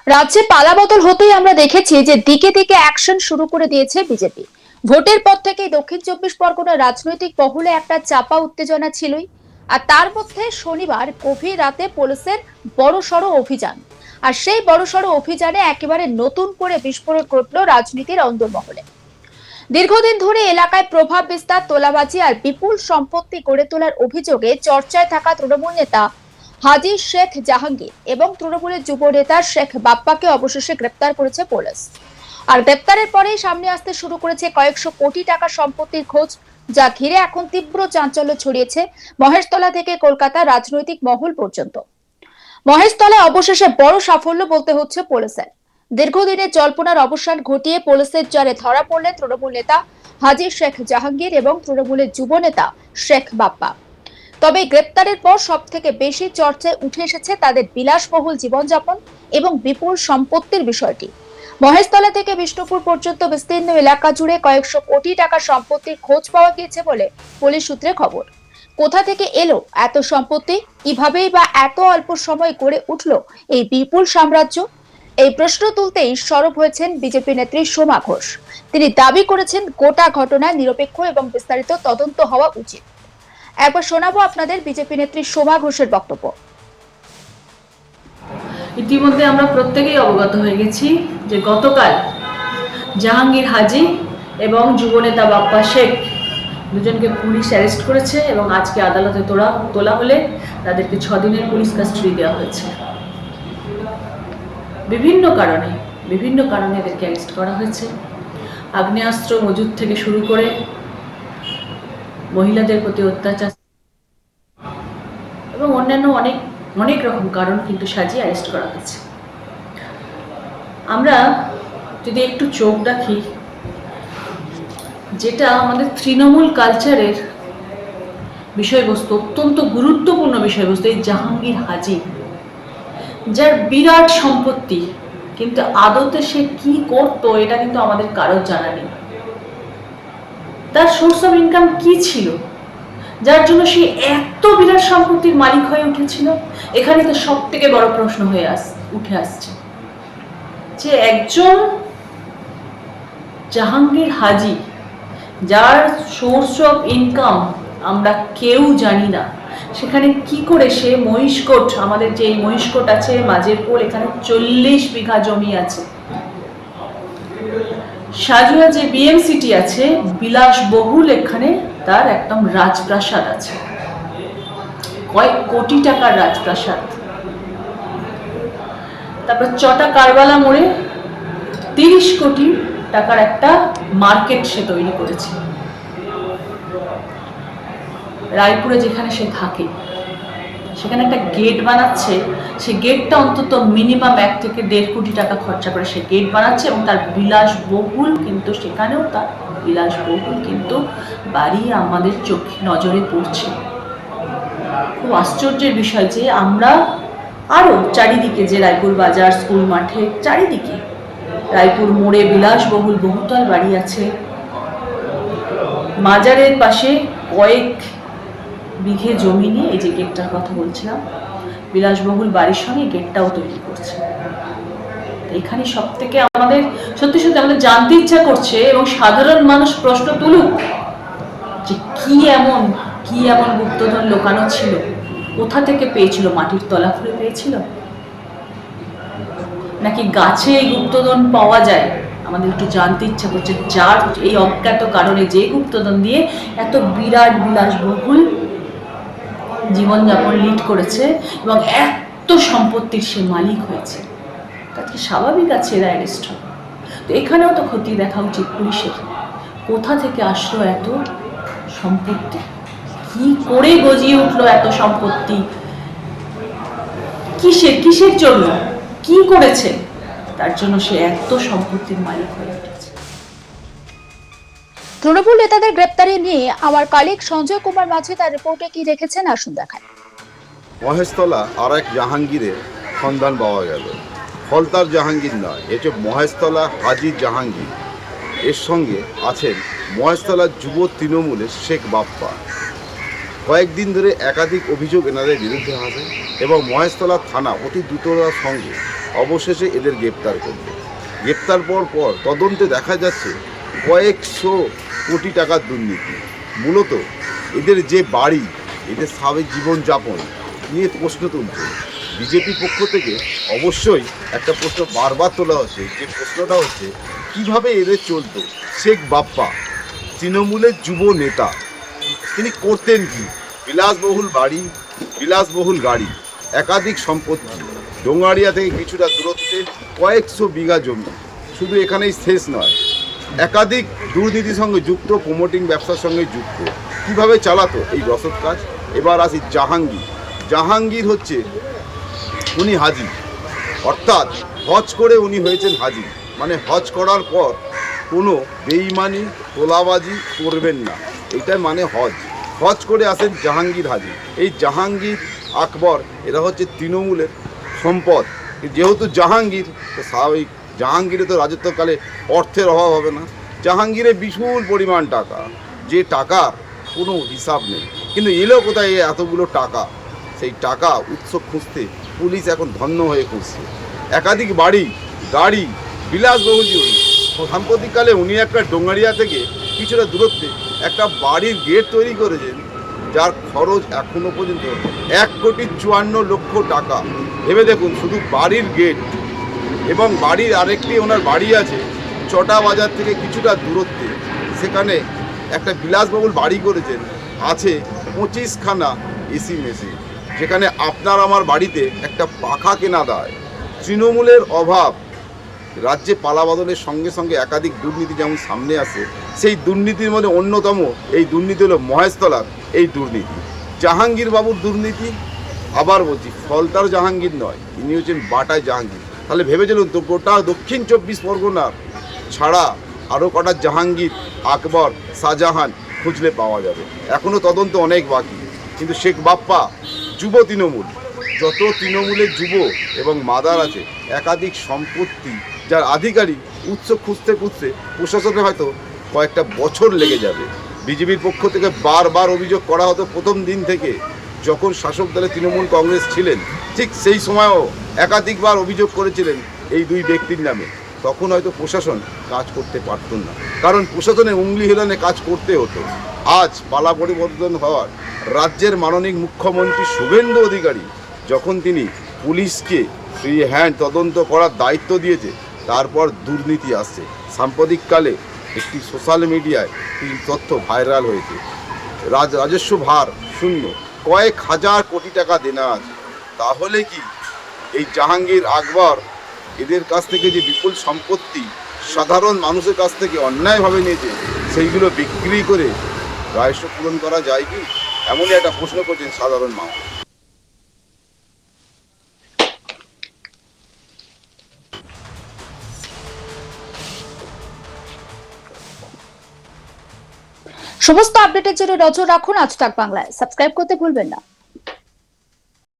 রাজ্যে পালাবদল হতেই আমরা দেখেছি যে দিকে দিকে অ্যাকশন শুরু করে দিয়েছে বিজেপি। ভোটের পর থেকেই দক্ষিণ চব্বিশ পরগনার রাজনৈতিক মহলে একটা চাপা উত্তেজনা ছিলই। আর তার মধ্যে শনিবার গভীর রাতে পুলিশের বড়সড় অভিযান। আর সেই বড়সড় অভিযানে একেবারে নতুন করে বিস্ফোরণ ঘটলো রাজনীতির অন্দরমহলে। দীর্ঘদিন ধরে এলাকায় প্রভাব বিস্তার, তোলাবাজি আর বিপুল সম্পত্তি গড়ে তোলার অভিযোগে চর্চায় থাকা তৃণমূল নেতা হাজী শেখ জাহাঙ্গীর এবং তৃণমূলের যুব নেতা শেখ বাপ্পাকে অবশেষে গ্রেপ্তার করেছে পুলিশ। আর গ্রেপ্তারের পরেই সামনে আসতে শুরু করেছে কয়েকশো কোটি টাকা সম্পত্তির খোঁজ, যা ঘিরে এখন তীব্র চাঞ্চল্য ছড়িয়েছে মহেশতলা থেকে কলকাতা রাজনৈতিক মহল পর্যন্ত। মহেশতলায় অবশেষে বড় সাফল্য বলতে হচ্ছে পুলিশের। দীর্ঘদিনের জল্পনার অবসান ঘটিয়ে পুলিশের জালে ধরা পড়লেন তৃণমূল নেতা হাজী শেখ জাহাঙ্গীর এবং তৃণমূলের যুব নেতা শেখ বাপ্পা। তবে গ্রেপ্তারের পর সব থেকে বেশি চর্চায় উঠে এসেছে তাদের বিলাসবহুল জীবনযাপন এবং বিপুল সম্পত্তির বিষয়টি। মহেশতলা থেকে বিষ্ণুপুর পর্যন্ত বিস্তীর্ণ এলাকা জুড়ে কয়েকশো কোটি টাকা সম্পত্তির খোঁজ পাওয়া গিয়েছে বলে পুলিশ সূত্রে খবর। কোথা থেকে এলো এত সম্পত্তি, কিভাবেই বা এত অল্প সময় গড়ে উঠলো এই বিপুল সাম্রাজ্য? এই প্রশ্ন তুলতেই সরব হয়েছেন বিজেপি নেত্রী সোমা ঘোষ। তিনি দাবি করেছেন গোটা ঘটনায় নিরপেক্ষ এবং বিস্তারিত তদন্ত হওয়া উচিত। একবার শোনাবো আপনাদের বিজেপি নেত্রী সোমা ঘোষের বক্তব্য। ইতিমধ্যে আমরা প্রত্যেকেই অবগত হয়ে গেছি যে গতকাল জাহাঙ্গীর হাজী এবং যুবনেতা বাপ্পা শেখ দুজনকে পুলিশ অ্যারেস্ট করেছে এবং আজকে আদালতে তোলা হলে তাদেরকে 6 দিনের পুলিশ কাস্টাডি দেওয়া হয়েছে। বিভিন্ন কারণে এদেরকে অ্যারেস্ট করা হয়েছে। আগ্নেয়াস্ত্র মজুদ থেকে শুরু করে মহিলাদের প্রতি অত্যাচার এবং অন্যান্য অনেক রকম কারণ কিন্তু সাজিয়ে অ্যারেস্ট করা হয়েছে। আমরা যদি একটু চোখ রাখি, যেটা আমাদের তৃণমূল কালচারের বিষয়বস্তু, অত্যন্ত গুরুত্বপূর্ণ বিষয়বস্তু, এই জাহাঙ্গীর হাজী, যার বিরাট সম্পত্তি, কিন্তু আদতে সে কি করতো এটা কিন্তু আমাদের কারোর জানা নেই। তার সোর্স অফ ইনকাম কি ছিল যার জন্য সে এত বিরাট সম্পত্তির মালিক হয়ে উঠেছিল? এখানে তো সব থেকে বড় প্রশ্ন উঠে আসছে যে একজন জাহাঙ্গীর হাজী, যার সোর্স অফ ইনকাম আমরা কেউ জানি না, সেখানে কি করে সে মহিষকোট, আমাদের যে মহিষকোট আছে মাঝের পোল, এখানে 40 বিঘা জমি আছে। সাজুয়া যে বিএমসিটি আছে, বিলাসবহুল, এখানে তার একদম রাজপ্রাসাদ আছে, কয়েক কোটি টাকার রাজপ্রাসাদ। তারপর চটা কারবালা মোড়ে 30 কোটি টাকার একটা মার্কেট সে তৈরি করেছে। রায়পুরে যেখানে সে থাকে সেখানে একটা গেট বানাচ্ছে, সে গেটটা অন্তত মিনিমাম 1 থেকে 1.5 কোটি টাকা খরচা করে সে গেট বানাচ্ছে এবং তার বিলাসবহুল, কিন্তু সেখানেও তার বিলাসবহুল কিন্তু বাড়ি আমাদের চোখে নজরে পড়ছে। খুব আশ্চর্যের বিষয় যে আমরা আরো চারিদিকে, যে রায়পুর বাজার, স্কুল মাঠে, চারিদিকে রায়পুর মোড়ে বিলাসবহুল বহুতল বাড়ি আছে। মাজারের পাশে কয়েক বিঘে জমি নিয়ে এই যে গেটটার কথা বলছিলাম, বিলাসবহুল বাড়ির সঙ্গে গেটটাও তৈরি করছে। এখানে সব থেকে আমাদের সত্যি আমাদের জানতে ইচ্ছা করছে এবং সাধারণ মানুষ প্রশ্ন তুলুক যে কি এমন গুপ্তধন লুকানো ছিল, কোথা থেকে পেয়েছিল? মাটির তলা খুঁড়ে পেয়েছিল, নাকি গাছে এই গুপ্তধন পাওয়া যায়? আমাদের একটু জানতে ইচ্ছা করছে, যার এই অজ্ঞাত কারণে যে গুপ্তধন দিয়ে এত বিরাট বিলাসবহুল জীবনযাপন লিড করেছে এবং এত সম্পত্তির সে মালিক হয়েছে, তাকে স্বাভাবিক আছে এরা অ্যারেস্ট হবে। তো এখানেও তো ক্ষতি দেখা উচিত পুলিশের। কোথা থেকে আসলো এত সম্পত্তি? কি করে গজিয়ে উঠলো এত সম্পত্তি? কিসের জন্য? কি করেছে তার জন্য সে এত সম্পত্তির মালিক হয়ে উঠেছে? তৃণমূল নেতাদের গ্রেপ্তারি নিয়ে আমার কলিগ সঞ্জয় কুমার মাঝি তার রিপোর্টে কি রেখেছেন আসুন দেখায়। মহেশতলা আর এক জাহাঙ্গীরের সন্ধান পাওয়া গেল। ফলতার জাহাঙ্গীর নয়, এ হচ্ছে মহেশতলা হাজী জাহাঙ্গীর। এর সঙ্গে আছেন মহেশতলার যুব তৃণমূলের শেখ বাপ্পা। কয়েকদিন ধরে একাধিক অভিযোগ এনাদের বিরুদ্ধে আসে এবং মহেশতলা থানা অতি দ্রুততার সঙ্গে অবশেষে এদের গ্রেপ্তার করবে। গ্রেপ্তার পর তদন্তে দেখা যাচ্ছে কয়েকশো কোটি টাকার দুর্নীতি। মূলত এদের যে বাড়ি, এদের স্বাভাবিক জীবনযাপন নিয়ে প্রশ্ন তুলছে। বিজেপি পক্ষ থেকে অবশ্যই একটা প্রশ্ন বারবার তোলা হচ্ছে, যে প্রশ্নটা হচ্ছে কিভাবে এদের চলতো। শেখ বাপ্পা তৃণমূলের যুব নেতা, তিনি করতেন কি? বিলাসবহুল বাড়ি, বিলাসবহুল গাড়ি, একাধিক সম্পত্তি, ডোঙ্গাড়িয়া থেকে কিছুটা দূরত্বে কয়েকশো বিঘা জমি। শুধু এখানেই শেষ নয়, একাধিক দুর্নীতির সঙ্গে যুক্ত, প্রমোটিং ব্যবসার সঙ্গে যুক্ত। কিভাবে চালাতো এই রসদ কাজ? এবার আসি জাহাঙ্গীর। জাহাঙ্গীর হচ্ছে উনি হাজি, অর্থাৎ হজ করে উনি হয়েছেন হাজি। মানে হজ করার পর কোনো বেইমানি তোলাবাজি করবেন না, এটাই মানে হজ। হজ করে আসেন জাহাঙ্গীর হাজি। এই জাহাঙ্গীর, আকবর, এরা হচ্ছে তৃণমূলের সম্পদ। যেহেতু জাহাঙ্গীর, তো স্বাভাবিক জাহাঙ্গীরে তো রাজত্বকালে অর্থের অভাব হবে না। জাহাঙ্গীরে বিপুল পরিমাণ টাকা, যে টাকার কোনো হিসাব নেই। কিন্তু এলো কোথায় এতগুলো টাকা? সেই টাকা উৎস খুঁজতে পুলিশ এখন ধন্য হয়ে খুঁজছে। একাধিক বাড়ি, গাড়ি, বিলাসবহুল জীবন। সাম্প্রতিককালে উনি একটা ডোঙ্গাড়িয়া থেকে কিছুটা দূরত্বে একটা বাড়ির গেট তৈরি করেছেন, যার খরচ এখনো পর্যন্ত 1,54,00,000 টাকা। ভেবে দেখুন, শুধু বাড়ির গেট। এবং বাড়ির আরেকটি ওনার বাড়ি আছে চটা বাজার থেকে কিছুটা দূরত্বে, সেখানে একটা বিলাসবহুল বাড়ি করেছেন, আছে 25খানা এসি মেশিন, যেখানে আপনার আমার বাড়িতে একটা পাখা কেনা দেয়। তৃণমূলের অভাব, রাজ্যে পালাবদলের সঙ্গে সঙ্গে একাধিক দুর্নীতি যেমন সামনে আসে, সেই দুর্নীতির মধ্যে অন্যতম এই দুর্নীতি হলো মহেশতলার এই দুর্নীতি, জাহাঙ্গীর বাবুর দুর্নীতি। আবার বলছি, ফলতার জাহাঙ্গীর নয়, ইনি হচ্ছেন বাটায় জাহাঙ্গীর। তাহলে ভেবে চলুন তো, গোটা দক্ষিণ 24 পরগনার ছাড়া আরও কটা জাহাঙ্গীর, আকবর, শাহজাহান খুঁজলে পাওয়া যাবে। এখনও তদন্ত অনেক বাকি। কিন্তু শেখ বাপ্পা, যুব তৃণমূল, যত তৃণমূলের যুব এবং মাদার আছে, একাধিক সম্পত্তি, যার আধিকারিক উৎস খুঁজতে খুঁজতে প্রশাসনে হয়তো কয়েকটা বছর লেগে যাবে। বিজেপির পক্ষ থেকে বারবার অভিযোগ করা হতো প্রথম দিন থেকে, যখন শাসক দলে তৃণমূল কংগ্রেস ছিলেন, ঠিক সেই সময়ও একাধিকবার অভিযোগ করেছিলেন এই দুই ব্যক্তির নামে। তখন হয়তো প্রশাসন কাজ করতে পারত না, কারণ প্রশাসনের উংলি হেলানে কাজ করতে হতো। আজ পালা পরিবর্তন হওয়ার রাজ্যের মাননীয় মুখ্যমন্ত্রী শুভেন্দু অধিকারী যখন তিনি পুলিশকে ফ্রি হ্যান্ড তদন্ত করার দায়িত্ব দিয়েছে, তারপর দুর্নীতি আসছে। সাম্প্রতিককালে একটি সোশ্যাল মিডিয়ায় এই তথ্য ভাইরাল হয়েছে, রাজস্ব ভার শূন্য, কয়েক হাজার কোটি টাকা দেনা আছে। তাহলে কি এই জাহাঙ্গীর, আকবর, এদের কাছ থেকে যে বিপুল সম্পত্তি সাধারণ মানুষের কাছ থেকে অন্যায়ভাবে নিয়েছে, সেইগুলো বিক্রি করে রাজস্ব পূরণ করা যায় কি? এমনই একটা প্রশ্ন করছেন সাধারণ মানুষ। সমস্ত আপডেটের জন্য নজর রাখুন আজ তাক বাংলায়। সাবস্ক্রাইব করতে ভুলবেন না।